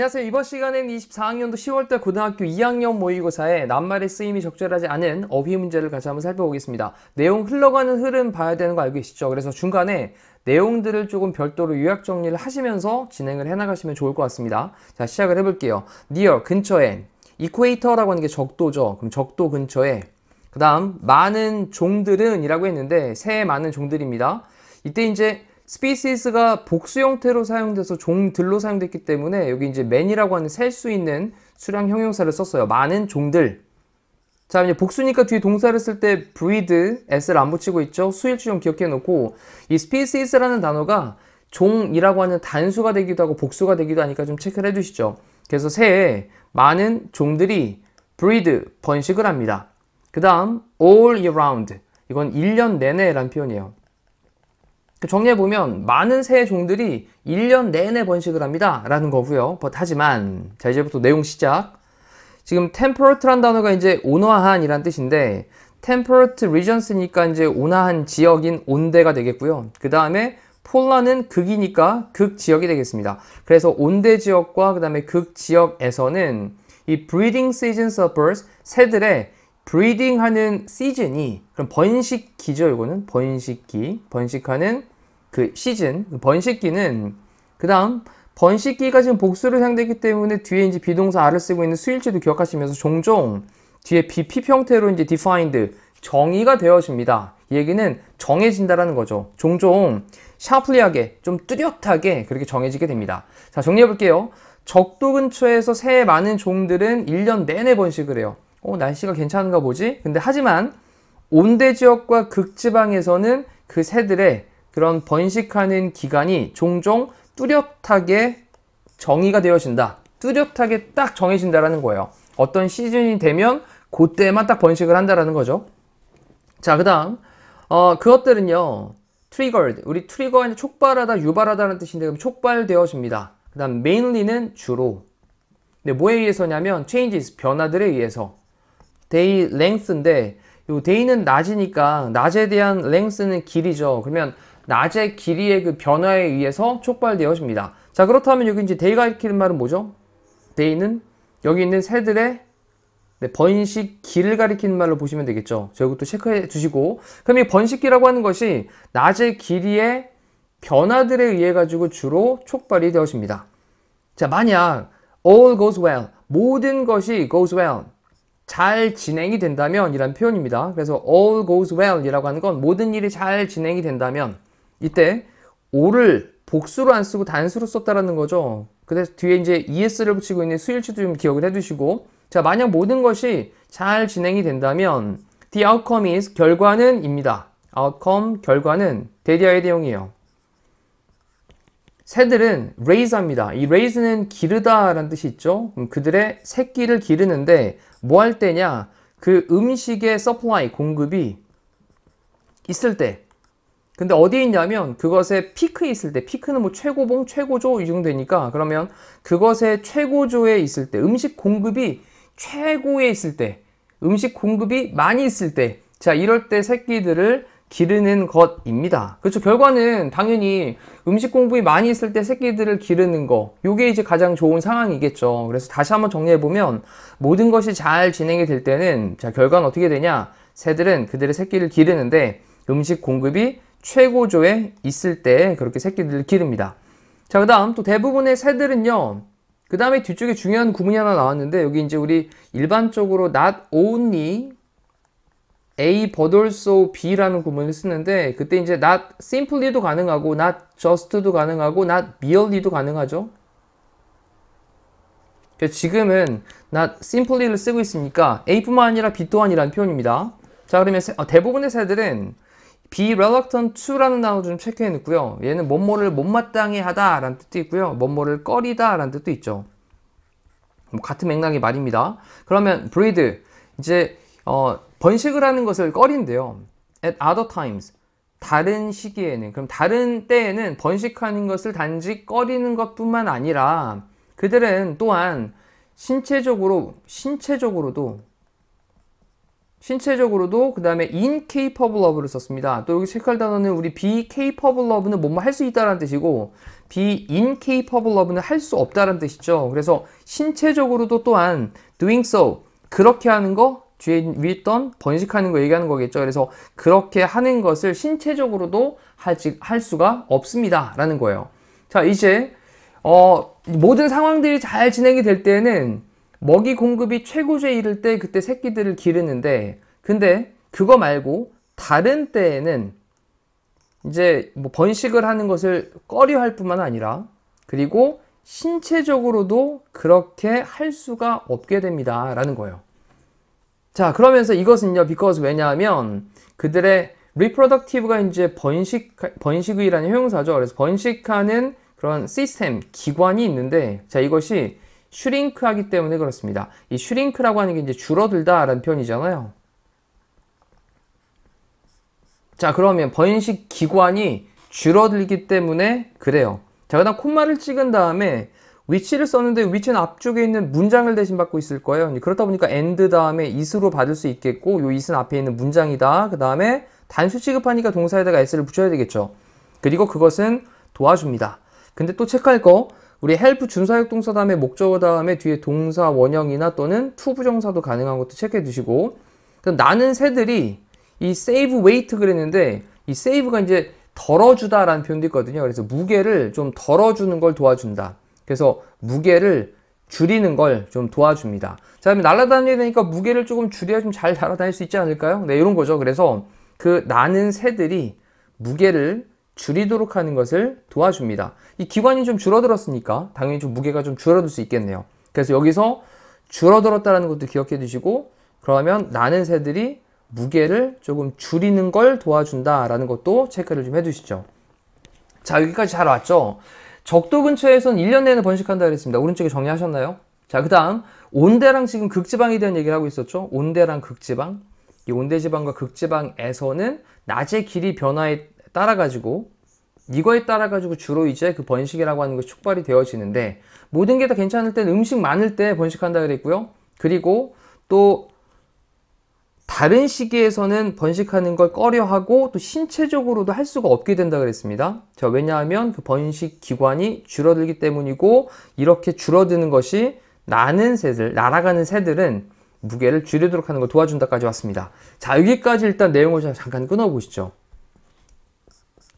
안녕하세요. 이번 시간에는 24학년도 10월달 고등학교 2학년 모의고사에 낱말의 쓰임이 적절하지 않은 어휘 문제를 같이 한번 살펴보겠습니다. 내용 흘러가는 흐름 봐야 되는 거 알고 계시죠? 그래서 중간에 내용들을 조금 별도로 요약 정리를 하시면서 진행을 해나가시면 좋을 것 같습니다. 자, 시작을 해볼게요. near, 근처에. equator라고 하는 게 적도죠. 그럼 적도 근처에. 그 다음 많은 종들은 이라고 했는데 새 많은 종들입니다. 이때 이제 species가 복수 형태로 사용돼서 종들로 사용됐기 때문에 여기 이제 man이라고 하는 셀 수 있는 수량 형용사를 썼어요. 많은 종들. 자, 이제 복수니까 뒤에 동사를 쓸 때 breed, s를 안 붙이고 있죠. 수일치 좀 기억해 놓고 이 species라는 단어가 종이라고 하는 단수가 되기도 하고 복수가 되기도 하니까 좀 체크를 해 두시죠. 그래서 새에 많은 종들이 breed, 번식을 합니다. 그 다음 all year round. 이건 1년 내내라는 표현이에요. 정리해보면 많은 새 종들이 1년 내내 번식을 합니다 라는 거고요. 하지만 자, 이제부터 내용 시작. 지금 temperate란 단어가 이제 온화한 이란 뜻인데 temperate regions니까 이제 온화한 지역인 온대가 되겠고요. 그 다음에 폴라는 극이니까 극지역이 되겠습니다. 그래서 온대 지역과 그 다음에 극지역에서는 이 breeding seasons of birds, 새들의 breeding 하는 시즌이, 그럼 번식기죠. 이거는 번식기, 번식하는 그 시즌, 번식기는, 그 다음 번식기가 지금 복수로 사용되기 때문에 뒤에 이제 비동사 R을 쓰고 있는 수일치도 기억하시면서 종종 뒤에 BP 형태로 이제 defined, 정의가 되어집니다. 이 얘기는 정해진다라는 거죠. 종종 sharply하게, 좀 뚜렷하게 그렇게 정해지게 됩니다. 자, 정리해 볼게요. 적도 근처에서 새 많은 종들은 1년 내내 번식을 해요. 날씨가 괜찮은가 보지? 근데 하지만 온대 지역과 극지방에서는 그 새들의 그런 번식하는 기간이 종종 뚜렷하게 정의가 되어진다. 뚜렷하게 딱 정해진다라는 거예요. 어떤 시즌이 되면 그때만 딱 번식을 한다라는 거죠. 자, 그 다음 그것들은요 triggered, 우리 트리거가 촉발하다, 유발하다는 뜻인데 그럼 촉발되어집니다. 그 다음 mainly는 주로. 근데 뭐에 의해서냐면 changes, 변화들에 의해서. day length인데 이 day는 낮이니까 낮에 대한 length는 길이죠. 그러면 낮의 길이의 그 변화에 의해서 촉발되어집니다. 자, 그렇다면 여기 이제 day가 일으키는 말은 뭐죠? day는 여기 있는 새들의 번식기를 가리키는 말로 보시면 되겠죠. 자, 이것도 체크해 주시고. 그럼 이 번식기라고 하는 것이 낮의 길이의 변화들에 의해 가지고 주로 촉발이 되어집니다. 자, 만약 all goes well, 모든 것이 goes well, 잘 진행이 된다면 이란 표현입니다. 그래서 all goes well 이라고 하는 건 모든 일이 잘 진행이 된다면, 이때 all을 복수로 안 쓰고 단수로 썼다라는 거죠. 그래서 뒤에 이제 es를 붙이고 있는 수일치도 좀 기억을 해 두시고. 자, 만약 모든 것이 잘 진행이 된다면 the outcome is, 결과는 입니다. outcome, 결과는 대디아의 내용이에요. 새들은 raise 합니다. 이 raise는 기르다 라는 뜻이 있죠. 그들의 새끼를 기르는데 뭐 할 때냐, 그 음식의 supply, 공급이 있을 때. 근데 어디에 있냐면 그것의 피크에 있을 때, 피크는 뭐 최고봉, 최고조 이 정도 되니까, 그러면 그것의 최고조에 있을 때, 음식 공급이 최고에 있을 때, 음식 공급이 많이 있을 때, 자, 이럴 때 새끼들을 기르는 것입니다. 그렇죠. 결과는 당연히 음식 공급이 많이 있을 때 새끼들을 기르는 거, 요게 이제 가장 좋은 상황이겠죠. 그래서 다시 한번 정리해보면 모든 것이 잘 진행이 될 때는, 자, 결과는 어떻게 되냐, 새들은 그들의 새끼를 기르는데 음식 공급이 최고조에 있을 때 그렇게 새끼들을 기릅니다. 자, 그 다음 또 대부분의 새들은요, 그 다음에 뒤쪽에 중요한 구문이 하나 나왔는데, 여기 이제 우리 일반적으로 not only A but also B라는 구문을 쓰는데, 그때 이제 not simply도 가능하고 not just도 가능하고 not merely도 가능하죠. 그래서 지금은 not simply를 쓰고 있으니까 A뿐만 아니라 B 또한이라는 표현입니다. 자, 그러면 대부분의 새들은 be reluctant to라는 단어 좀 체크해 놓고요. 얘는 뭐뭐를 못마땅해 하다 라는 뜻도 있고요. 뭐뭐를 꺼리다 라는 뜻도 있죠. 뭐 같은 맥락의 말입니다. 그러면 breed, 이제 번식을 하는 것을 꺼린대요. at other times, 다른 시기에는, 그럼 다른 때에는 번식하는 것을 단지 꺼리는 것뿐만 아니라 그들은 또한 신체적으로도 신체적으로도 그 다음에 incapable of를 썼습니다. 또 여기 체크할 단어는 우리 be capable of는 뭐뭐 할 수 있다라는 뜻이고 be incapable of는 할 수 없다라는 뜻이죠. 그래서 신체적으로도 또한 doing so 그렇게 하는 거 뒤에 위에 있던 번식하는 거 얘기하는 거겠죠. 그래서 그렇게 하는 것을 신체적으로도 할 수가 없습니다 라는 거예요. 자, 이제 모든 상황들이 잘 진행이 될 때는 먹이 공급이 최고조에 이를 때 그때 새끼들을 기르는데, 근데 그거 말고 다른 때에는 이제 뭐 번식을 하는 것을 꺼려 할 뿐만 아니라 그리고 신체적으로도 그렇게 할 수가 없게 됩니다 라는 거예요. 자, 그러면서 이것은요, because 왜냐하면 그들의 reproductive가 이제 번식의라는 형용사죠. 그래서 번식하는 그런 시스템, 기관이 있는데, 자, 이것이 슈링크하기 때문에 그렇습니다. 이 슈링크라고 하는 게 이제 줄어들다라는 표현이잖아요. 자, 그러면 번식 기관이 줄어들기 때문에 그래요. 자, 그다음 콤마를 찍은 다음에 위치를 썼는데 위치는 앞쪽에 있는 문장을 대신 받고 있을 거예요. 그렇다 보니까 and 다음에 is로 받을 수 있겠고, 요 is는 앞에 있는 문장이다. 그 다음에 단수 취급하니까 동사에다가 s를 붙여야 되겠죠. 그리고 그것은 도와줍니다. 근데 또 체크할 거, 우리 help 준사역 동사 다음에 목적어 다음에 뒤에 동사 원형이나 또는 to 부정사도 가능한 것도 체크해 두시고, 나는 새들이 이 save weight 그랬는데 이 save가 이제 덜어주다 라는 표현도 있거든요. 그래서 무게를 좀 덜어주는 걸 도와준다. 그래서 무게를 줄이는 걸 좀 도와줍니다. 자, 그러면 날아다녀야 되니까 무게를 조금 줄여야 좀 잘 날아다닐 수 있지 않을까요? 네, 이런 거죠. 그래서 그 나는 새들이 무게를 줄이도록 하는 것을 도와줍니다. 이 기관이 좀 줄어들었으니까 당연히 좀 무게가 좀 줄어들 수 있겠네요. 그래서 여기서 줄어들었다는 것도 기억해 두시고, 그러면 나는 새들이 무게를 조금 줄이는 걸 도와준다라는 것도 체크를 좀 해두시죠. 자, 여기까지 잘 왔죠? 적도 근처에선 1년 내내 번식한다 그랬습니다. 오른쪽에 정리하셨나요? 자, 그 다음 온대랑 지금 극지방에 대한 얘기를 하고 있었죠. 온대랑 극지방. 이 온대지방과 극지방에서는 낮의 길이 변화에 따라 가지고 이거에 따라 가지고 주로 이제 그 번식이라고 하는 것이 촉발이 되어지는데, 모든 게 다 괜찮을 때 음식 많을 때 번식한다 그랬고요. 그리고 또 다른 시기에서는 번식하는 걸 꺼려하고 또 신체적으로도 할 수가 없게 된다 그랬습니다. 자, 왜냐하면 그 번식 기관이 줄어들기 때문이고, 이렇게 줄어드는 것이 날아가는 새들은 무게를 줄이도록 하는 걸 도와준다까지 왔습니다. 자, 여기까지 일단 내용을 잠깐 끊어보시죠.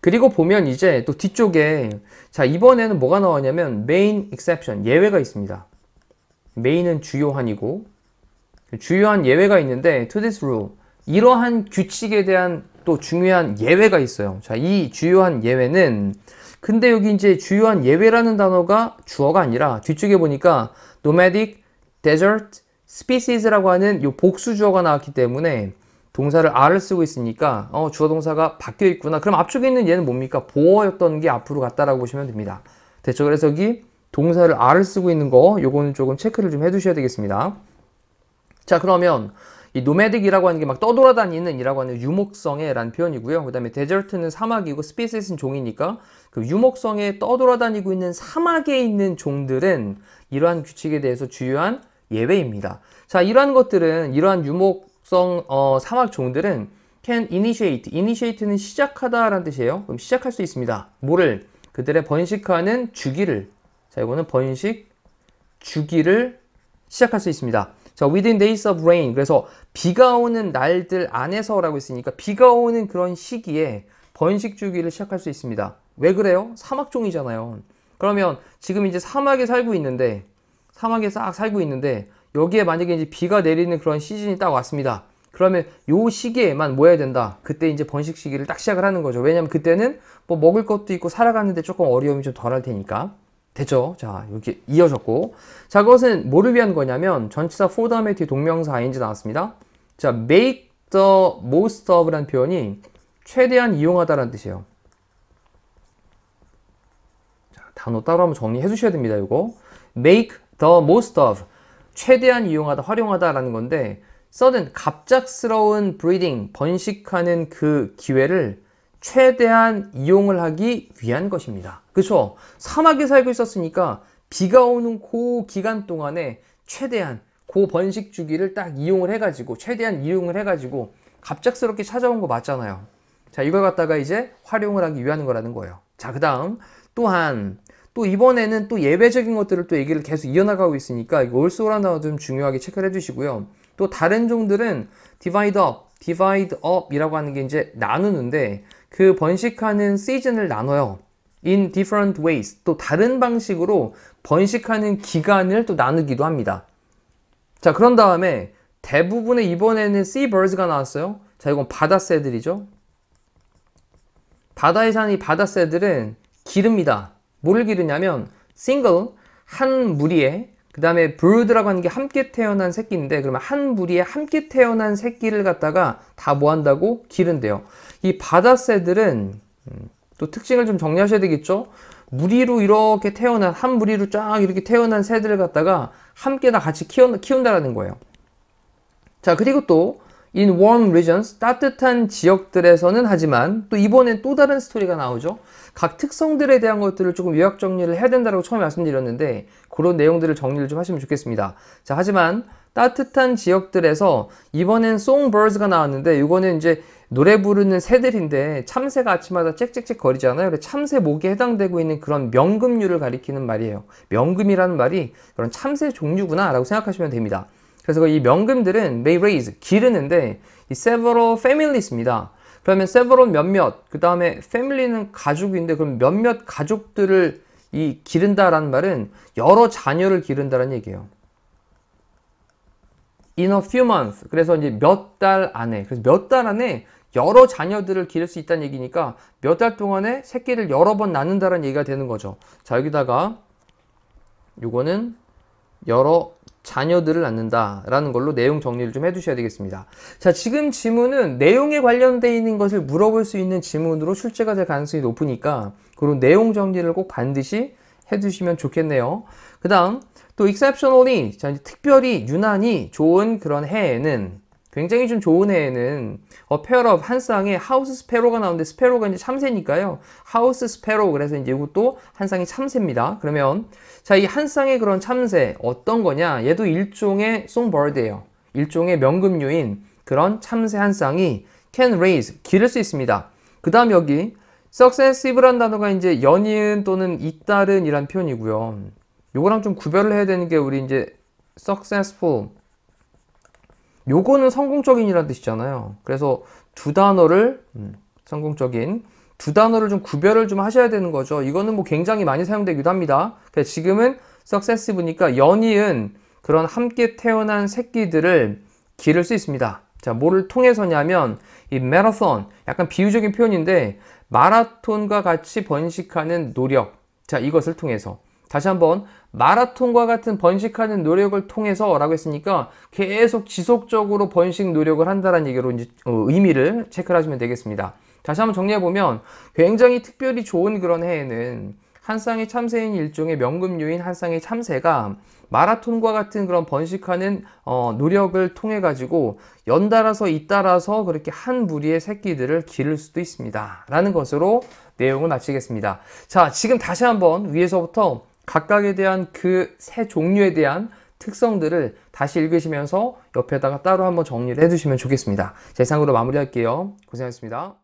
그리고 보면 이제 또 뒤쪽에, 자, 이번에는 뭐가 나왔냐면 main exception, 예외가 있습니다. main은 주요한이고 주요한 예외가 있는데 to this rule, 이러한 규칙에 대한 또 중요한 예외가 있어요. 자, 이 주요한 예외는, 근데 여기 이제 주요한 예외라는 단어가 주어가 아니라 뒤쪽에 보니까 nomadic, desert, species라고 하는 이 복수 주어가 나왔기 때문에 동사를 are를 쓰고 있으니까 주어 동사가 바뀌어 있구나. 그럼 앞쪽에 있는 얘는 뭡니까? 보어였던 게 앞으로 갔다라고 보시면 됩니다. 됐죠? 그래서 여기 동사를 are를 쓰고 있는 거, 요거는 조금 체크를 좀 해두셔야 되겠습니다. 자, 그러면 이 nomadic이라고 하는 게 막 떠돌아다니는 이라고 하는 유목성의 라는 표현이고요. 그 다음에 desert는 사막이고 species는 종이니까 그 유목성에 떠돌아다니고 있는 사막에 있는 종들은 이러한 규칙에 대해서 주요한 예외입니다. 자, 이러한 것들은, 이러한 유목성 사막 종들은 can initiate는 시작하다 라는 뜻이에요. 그럼 시작할 수 있습니다. 뭐를? 그들의 번식하는 주기를. 자, 이거는 번식 주기를 시작할 수 있습니다. 자, within days of rain. 그래서 비가 오는 날들 안에서라고 했으니까 비가 오는 그런 시기에 번식 주기를 시작할 수 있습니다. 왜 그래요? 사막종이잖아요. 그러면 지금 이제 사막에 살고 있는데, 사막에 싹 살고 있는데 여기에 만약에 이제 비가 내리는 그런 시즌이 딱 왔습니다. 그러면 요 시기에만 뭐 해야 된다? 그때 이제 번식 시기를 딱 시작을 하는 거죠. 왜냐면 그때는 뭐 먹을 것도 있고 살아가는데 조금 어려움이 좀 덜할 테니까. 됐죠? 자, 이렇게 이어졌고. 자, 그것은 뭐를 위한 거냐면 전치사 for 다음에 뒤에 동명사 ing 나왔습니다. 자, make the most of 라는 표현이 최대한 이용하다라는 뜻이에요. 자, 단어 따로 한번 정리해 주셔야 됩니다. 이거 make the most of, 최대한 이용하다, 활용하다 라는 건데, sudden, 갑작스러운 breeding, 번식하는 그 기회를 최대한 이용을 하기 위한 것입니다. 그렇죠? 사막에 살고 있었으니까 비가 오는 그 기간 동안에 최대한 그 번식 주기를 딱 이용을 해가지고 최대한 이용을 해가지고 갑작스럽게 찾아온 거 맞잖아요. 자, 이걸 갖다가 이제 활용을 하기 위한 거라는 거예요. 자, 그 다음 또한 또 이번에는 또 예외적인 것들을 또 얘기를 계속 이어나가고 있으니까 이거 also라는 단어 좀 중요하게 체크를 해주시고요. 또 다른 종들은 divide up 이라고 하는 게 이제 나누는데 그 번식하는 시즌을 나눠요. in different ways. 또 다른 방식으로 번식하는 기간을 또 나누기도 합니다. 자, 그런 다음에 대부분의 이번에는 seabirds가 나왔어요. 자, 이건 바다새들이죠. 바다에 사는 이 바다새들은 기릅니다. 뭐를 기르냐면 single, 한 무리에, 그 다음에 brood라고 하는 게 함께 태어난 새끼인데 그러면 한 무리에 함께 태어난 새끼를 갖다가 다 뭐 한다고? 기른대요. 이 바다새들은 또 특징을 좀 정리하셔야 되겠죠? 무리로 이렇게 태어난, 한 무리로 쫙 이렇게 태어난 새들을 갖다가 함께 다 같이 키운다라는 거예요. 자, 그리고 또 in warm regions, 따뜻한 지역들에서는 하지만 또 이번엔 또 다른 스토리가 나오죠. 각 특성들에 대한 것들을 조금 요약 정리를 해야 된다고 처음에 말씀드렸는데 그런 내용들을 정리를 좀 하시면 좋겠습니다. 자, 하지만 따뜻한 지역들에서 이번엔 songbirds가 나왔는데 이거는 이제 노래 부르는 새들인데 참새가 아침마다 짹짹짹 거리잖아요. 그래서 참새 목에 해당되고 있는 그런 명금류를 가리키는 말이에요. 명금이라는 말이 그런 참새 종류구나 라고 생각하시면 됩니다. 그래서 이 명금들은 may raise, 기르는데 이 several families입니다. 그러면 several 몇몇, 그 다음에 family는 가족인데 그럼 몇몇 가족들을 이 기른다라는 말은 여러 자녀를 기른다는 얘기예요. in a few months. 그래서 이제 몇 달 안에, 그래서 몇 달 안에 여러 자녀들을 기를 수 있다는 얘기니까 몇 달 동안에 새끼를 여러 번 낳는다는 얘기가 되는 거죠. 자, 여기다가 요거는 여러 자녀들을 낳는다 라는 걸로 내용 정리를 좀 해두셔야 되겠습니다. 자, 지금 지문은 내용에 관련되어 있는 것을 물어볼 수 있는 지문으로 출제가 될 가능성이 높으니까 그런 내용 정리를 꼭 반드시 해두시면 좋겠네요. 그 다음 또 exceptionally, 자, 특별히 유난히 좋은 그런 해에는, 굉장히 좀 좋은 해에는 a pair of, 한 쌍의 하우스 스패로가 나오는데 스패로가 이제 참새니까요. 하우스 스패로, 그래서 이제 이것도 한 쌍의 참새입니다. 그러면 자, 이 한 쌍의 그런 참새 어떤 거냐? 얘도 일종의 songbird예요. 일종의 명금류인 그런 참새 한 쌍이 can raise, 기를 수 있습니다. 그 다음 여기 successive라는 단어가 이제 연이은 또는 잇따른 이란 표현이고요. 요거랑 좀 구별을 해야 되는 게 우리 이제 successful, 요거는 성공적인 이란 뜻이잖아요. 그래서 두 단어를 성공적인 두 단어를 좀 구별을 좀 하셔야 되는 거죠. 이거는 뭐 굉장히 많이 사용되기도 합니다. 그래서 지금은 successive니까 연이은 그런 함께 태어난 새끼들을 기를 수 있습니다. 자, 뭐를 통해서냐면 이 마라톤, 약간 비유적인 표현인데 마라톤과 같이 번식하는 노력, 자, 이것을 통해서. 다시 한번 마라톤과 같은 번식하는 노력을 통해서 라고 했으니까 계속 지속적으로 번식 노력을 한다는 얘기로 이제 의미를 체크를 하시면 되겠습니다. 다시 한번 정리해보면 굉장히 특별히 좋은 그런 해에는 한 쌍의 참새인 일종의 명금류인 한 쌍의 참새가 마라톤과 같은 그런 번식하는 노력을 통해 가지고 연달아서 잇따라서 그렇게 한 무리의 새끼들을 기를 수도 있습니다 라는 것으로 내용을 마치겠습니다. 자, 지금 다시 한번 위에서부터 각각에 대한 그 새 종류에 대한 특성들을 다시 읽으시면서 옆에다가 따로 한번 정리를 해두시면 좋겠습니다. 자, 이상으로 마무리할게요. 고생하셨습니다.